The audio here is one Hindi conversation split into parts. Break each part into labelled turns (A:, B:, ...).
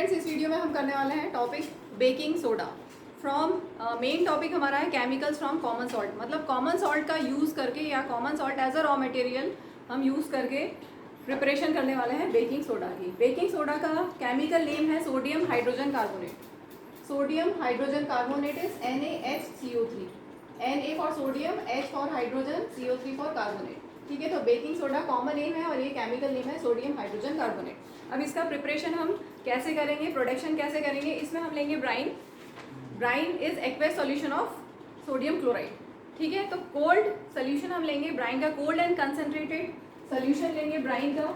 A: स्टूडेंट्स, इस वीडियो में हम करने वाले हैं topic baking soda from main topic हमारा है केमिकल्स फ्रॉम कॉमन सॉल्ट। मतलब कॉमन सॉल्ट का यूज़ करके या common salt as a raw material हम यूज़ करके प्रिपरेशन करने वाले हैं बेकिंग सोडा की। बेकिंग सोडा का केमिकल नेम है sodium hydrogen carbonate. Sodium hydrogen carbonate is NaHCO3। Na for sodium, H for hydrogen, CO3 for carbonate. ठीक है, तो बेकिंग सोडा कॉमन नेम है और ये केमिकल नेम है सोडियम हाइड्रोजन कार्बोनेट। अब इसका प्रिपरेशन हम कैसे करेंगे, प्रोडक्शन कैसे करेंगे, इसमें हम लेंगे brine. Brine is aqueous solution of sodium chloride. ठीक है, तो कोल्ड सोल्यूशन हम लेंगे ब्राइन का, कोल्ड एंड कंसनट्रेटेड सोल्यूशन लेंगे ब्राइन का।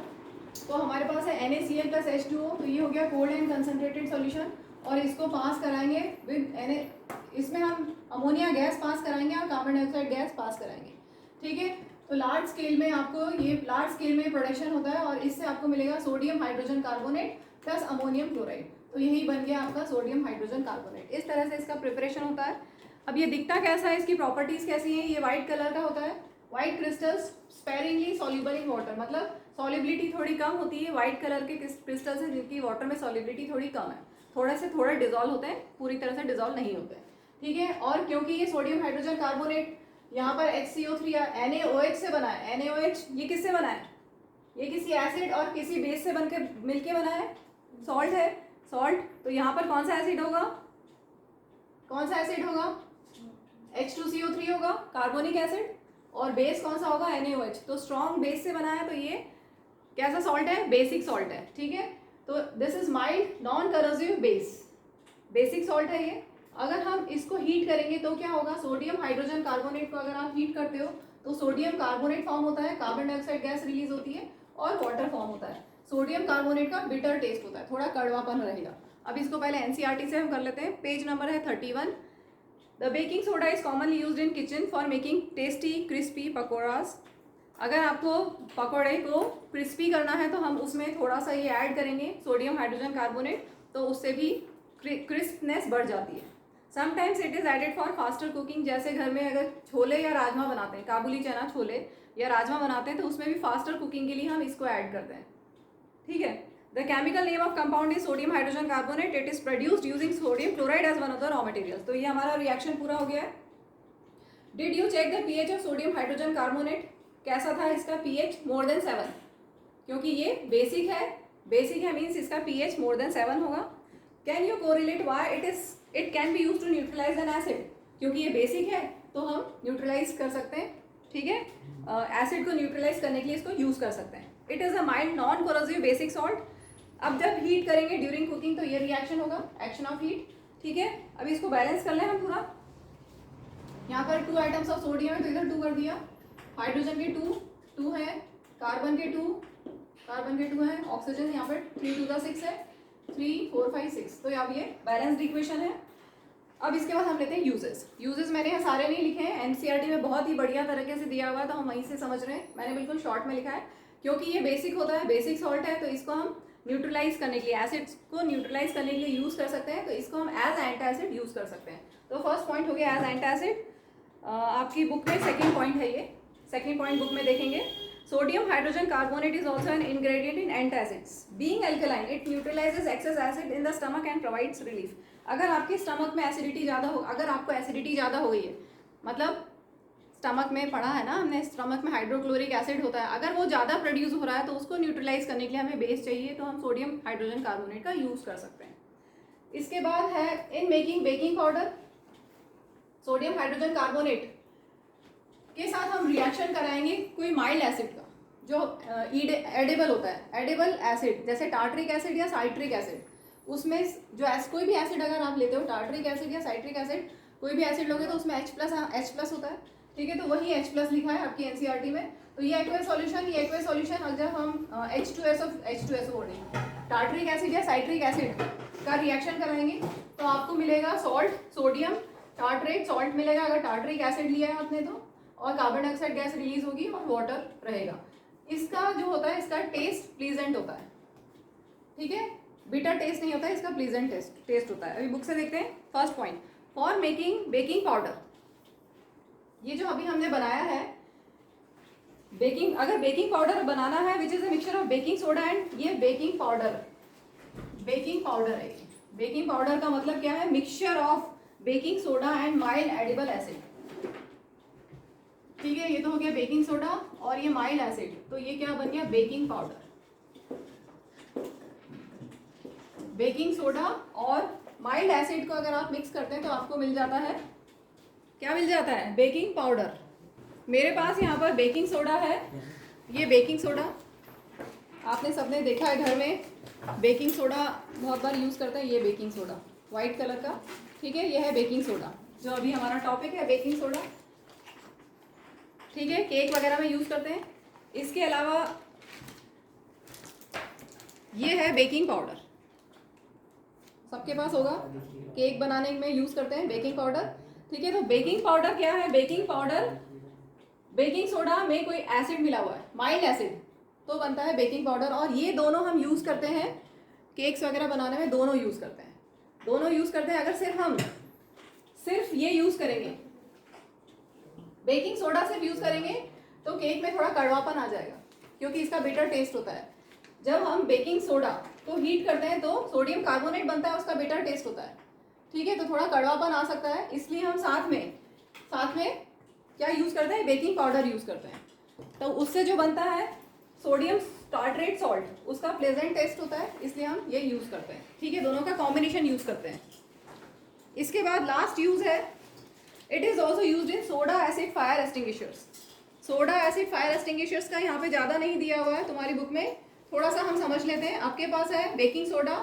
A: तो हमारे पास है NaCl प्लस H2O, तो ये हो गया कोल्ड एंड कंसनट्रेटेड सोल्यूशन। और इसको पास कराएंगे विद इसमें हम अमोनिया गैस पास कराएंगे और कार्बन डाइऑक्साइड गैस पास कराएंगे। ठीक है, तो लार्ज स्केल में आपको ये लार्ज स्केल में प्रोडक्शन होता है और इससे आपको मिलेगा sodium hydrogen carbonate plus ammonium chloride. तो यही बन गया आपका सोडियम हाइड्रोजन कार्बोनेट। इस तरह से इसका प्रिपरेशन होता है। अब ये दिखता कैसा है, इसकी प्रॉपर्टीज कैसी हैं, ये व्हाइट कलर का होता है। White crystals sparingly soluble in water, मतलब सॉलिबिलिटी थोड़ी कम होती है। व्हाइट कलर के क्रिस्टल्स हैं जिनकी वाटर में सॉलिबिलिटी थोड़ी कम है, थोड़ा डिजोल्व होते हैं, पूरी तरह से डिजोल्व नहीं होते हैं। ठीक है, और क्योंकि ये सोडियम हाइड्रोजन कार्बोनेट यहाँ पर HCO3 या NaOH से बना है। NaOH ये किससे बना है, ये किसी एसिड और किसी बेस से बनकर मिलके बना है, सॉल्ट है, सॉल्ट। तो यहाँ पर कौन सा एसिड होगा, कौन सा एसिड होगा, H2CO3 होगा, कार्बोनिक एसिड। और बेस कौन सा होगा, NaOH। तो स्ट्रॉन्ग बेस से बना है, तो ये कैसा सॉल्ट है, बेसिक सॉल्ट है। ठीक है, तो this is mild non corrosive base, basic salt है ये। अगर हम इसको हीट करेंगे तो क्या होगा, सोडियम हाइड्रोजन कार्बोनेट को अगर आप हीट करते हो तो सोडियम कार्बोनेट फॉर्म होता है, कार्बन डाइऑक्साइड गैस रिलीज होती है और वाटर फॉर्म होता है। सोडियम कार्बोनेट का बिटर टेस्ट होता है, थोड़ा कड़वापन रहेगा। अब इसको पहले NCERT से हम कर लेते हैं। पेज नंबर है 31। The baking soda is commonly used in kitchen for making tasty crispy pakoras. अगर आपको पकौड़े को क्रिस्पी करना है तो हम उसमें थोड़ा सा ये ऐड करेंगे सोडियम हाइड्रोजन कार्बोनेट, तो उससे भी क्रिस्पनेस बढ़ जाती है। Sometimes it is added for faster cooking, जैसे घर में अगर छोले या राजमा बनाते हैं, काबुली चना छोले या राजमा बनाते हैं, तो उसमें भी फास्टर कुकिंग के लिए हम इसको ऐड करते हैं। ठीक है, the chemical name of compound is sodium hydrogen carbonate. It is produced using sodium chloride as one of the raw materials. तो ये हमारा रिएक्शन पूरा हो गया है। Did you check the pH of sodium hydrogen carbonate, कैसा था इसका pH, मोर देन 7, क्योंकि ये बेसिक है। बेसिक है मीन्स इसका pH मोर देन 7 होगा। Can you correlate why it can be use to neutralise an acid, क्योंकि ये बेसिक है तो हम न्यूट्रलाइज कर सकते हैं। ठीक है, एसिड को न्यूट्रलाइज करने के लिए इसको यूज कर सकते हैं। It is a mild non corrosive basic salt. अब जब हीट करेंगे ड्यूरिंग कुकिंग तो ये रिएक्शन होगा, एक्शन ऑफ हीट। ठीक है, अब इसको बैलेंस कर लें हम पूरा। यहाँ पर 2 आइटम्स ऑफ सोडियम है तो इधर 2 कर दिया, हाइड्रोजन के 2 है, कार्बन के 2 है, ऑक्सीजन यहाँ पर 3 to the 6 है, 3 4 5 6। तो अब ये बैलेंस्ड इक्वेशन है। अब इसके बाद हम लेते हैं यूजेस मैंने यहाँ सारे नहीं लिखे हैं, NCERT में बहुत ही बढ़िया तरीके से दिया हुआ है, तो हम वहीं से समझ रहे हैं। मैंने बिल्कुल शॉर्ट में लिखा है क्योंकि ये बेसिक होता है, बेसिक सॉल्ट है, तो इसको हम न्यूट्रलाइज करने के लिए, एसिड्स को न्यूट्रलाइज करने के लिए यूज़ कर सकते हैं, तो इसको हम एज एंटासिड यूज़ कर सकते हैं। तो फर्स्ट पॉइंट हो गया एज एंटासिड। आपकी बुक में सेकेंड पॉइंट है, ये सेकेंड पॉइंट बुक में देखेंगे। Sodium hydrogen carbonate is also an ingredient in antacids. Being alkaline, it neutralizes excess acid in the stomach and provides relief. अगर आपके स्टमक में एसिडिटी ज़्यादा हो, अगर आपको एसिडिटी ज़्यादा हो गई है, मतलब स्टमक में पढ़ा है ना हमने, स्टमक में हाइड्रोक्लोरिक एसिड होता है, अगर वो ज़्यादा प्रोड्यूस हो रहा है तो उसको न्यूट्रलाइज करने के लिए हमें बेस चाहिए, तो हम सोडियम हाइड्रोजन कार्बोनेट का यूज़ कर सकते हैं। इसके बाद है in making baking powder, sodium hydrogen carbonate के साथ हम रिएक्शन कराएंगे कोई माइल्ड एसिड का जो एडेबल होता है, एडेबल एसिड जैसे टार्ट्रिक एसिड या साइट्रिक एसिड। उसमें जो कोई भी एसिड अगर आप लेते हो, टार्ट्रिक एसिड या साइट्रिक एसिड, कोई भी एसिड लोगे तो उसमें H प्लस होता है। ठीक है, तो वही H+ लिखा है आपकी NCERT में। तो ये एक्वेस सॉल्यूशन अगर हम H2SO बोल रहे हैं, टार्ट्रिक एसिड या साइट्रिक एसिड का रिएक्शन कराएंगे तो आपको मिलेगा सॉल्ट, सोडियम टार्ट्रेट सॉल्ट मिलेगा अगर टार्ट्रिक एसिड लिया है आपने तो, और कार्बन डाइऑक्साइड गैस रिलीज होगी और वाटर रहेगा। इसका जो होता है, इसका टेस्ट प्लीजेंट होता है। ठीक है, बिटर टेस्ट नहीं होता है, इसका प्लीजेंट टेस्ट होता है। अभी बुक से देखते हैं। First point, for making baking powder, ये जो अभी हमने बनाया है अगर बेकिंग पाउडर बनाना है which is a mixture of baking soda and ये बेकिंग पाउडर, बेकिंग पाउडर है ये। बेकिंग पाउडर का मतलब क्या है? Mixture of baking soda and mild edible acid. ठीक है, ये तो हो गया बेकिंग सोडा और ये माइल्ड एसिड, तो ये क्या बन गया? Baking powder. बेकिंग सोडा और माइल्ड एसिड को अगर आप मिक्स करते हैं तो आपको मिल जाता है, क्या मिल जाता है? Baking powder. मेरे पास यहाँ पर बेकिंग सोडा है, ये बेकिंग सोडा आपने सबने देखा है घर में, बेकिंग सोडा बहुत बार यूज़ करते हैं। ये बेकिंग सोडा वाइट कलर का, ठीक है, ये है बेकिंग सोडा जो अभी हमारा टॉपिक है, बेकिंग सोडा। ठीक है, केक वगैरह में यूज़ करते हैं। इसके अलावा ये है बेकिंग पाउडर, सबके पास होगा, केक बनाने में यूज़ करते हैं बेकिंग पाउडर। ठीक है, तो बेकिंग पाउडर क्या है? बेकिंग पाउडर, बेकिंग सोडा में कोई एसिड मिला हुआ है, माइल्ड एसिड, तो बनता है बेकिंग पाउडर। और ये दोनों हम यूज़ करते हैं केक्स वगैरह बनाने में, दोनों यूज़ करते हैं, दोनों यूज़ करते हैं। अगर सिर्फ ये यूज़ करेंगे, बेकिंग सोडा सिर्फ यूज़ करेंगे तो केक में थोड़ा कड़वापन आ जाएगा, क्योंकि इसका बिटर टेस्ट होता है। जब हम बेकिंग सोडा को हीट करते हैं तो सोडियम कार्बोनेट बनता है, उसका बिटर टेस्ट होता है। ठीक है, तो थोड़ा कड़वापन आ सकता है, इसलिए हम साथ में क्या यूज़ करते हैं? बेकिंग पाउडर यूज़ करते हैं। तो उससे जो बनता है सोडियम टार्ट्रेट सॉल्ट, उसका प्लेजेंट टेस्ट होता है, इसलिए हम ये यूज़ करते हैं। ठीक है, दोनों का कॉम्बिनेशन यूज़ करते हैं। इसके बाद लास्ट यूज़ है, it is also use in soda acid fire extinguishers. Soda acid fire extinguishers का यहाँ पे ज़्यादा नहीं दिया हुआ है तुम्हारी बुक में, थोड़ा सा हम समझ लेते हैं। आपके पास है बेकिंग सोडा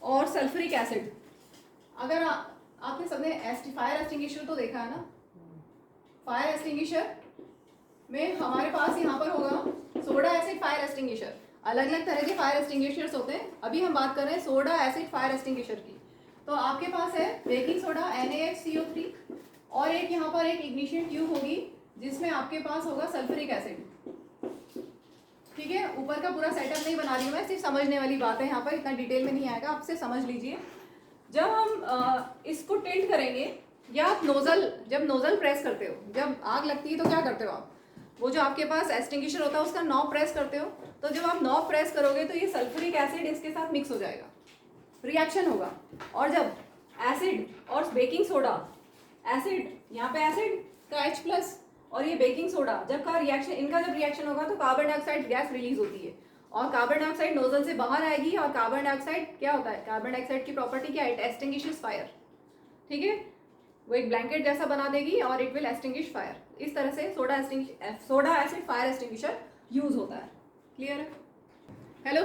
A: और सल्फ्यूरिक एसिड। अगर आपने सबने फायर एक्सटिंग्विशर तो देखा है ना, फायर एक्सटिंग्विशर में हमारे पास यहाँ पर होगा सोडा एसिड फायर एक्सटिंग्विशर। अलग अलग तरह के फायर एक्सटिंग्विशर्स होते हैं, अभी हम बात कर रहे हैं सोडा एसिड फायर एक्सटिंग्विशर की। तो आपके पास है बेकिंग सोडा NaHCO3 और एक यहाँ पर एक इग्निशन ट्यूब होगी जिसमें आपके पास होगा सल्फ्यूरिक एसिड। ठीक है, ऊपर का पूरा सेटअप नहीं बना रही हूँ मैं, सिर्फ समझने वाली बात है, यहाँ पर इतना डिटेल में नहीं आएगा, आपसे समझ लीजिए। जब हम इसको टिल्ट करेंगे या आप जब नोजल प्रेस करते हो, जब आग लगती है तो क्या करते हो आप? वो जो आपके पास एक्सटिंग्विशर होता है उसका नॉब प्रेस करते हो, तो जब आप नॉब प्रेस करोगे तो ये सल्फ्यूरिक एसिड इसके साथ मिक्स हो जाएगा, रिएक्शन होगा। और जब एसिड और बेकिंग सोडा, एसिड यहाँ पे एसिड का H+ और ये बेकिंग सोडा, जब का रिएक्शन, इनका जब रिएक्शन होगा तो कार्बन डाइऑक्साइड गैस रिलीज होती है और कार्बन डाइऑक्साइड नोजल से बाहर आएगी। और कार्बन डाइऑक्साइड क्या होता है? कार्बन डाइऑक्साइड की प्रॉपर्टी क्या है? It extinguishes fire. ठीक है, वो एक ब्लैंकेट जैसा बना देगी और इट विल एक्सटिंग्विश फायर। इस तरह से soda acid fire extinguisher use होता है। क्लियर है? हेलो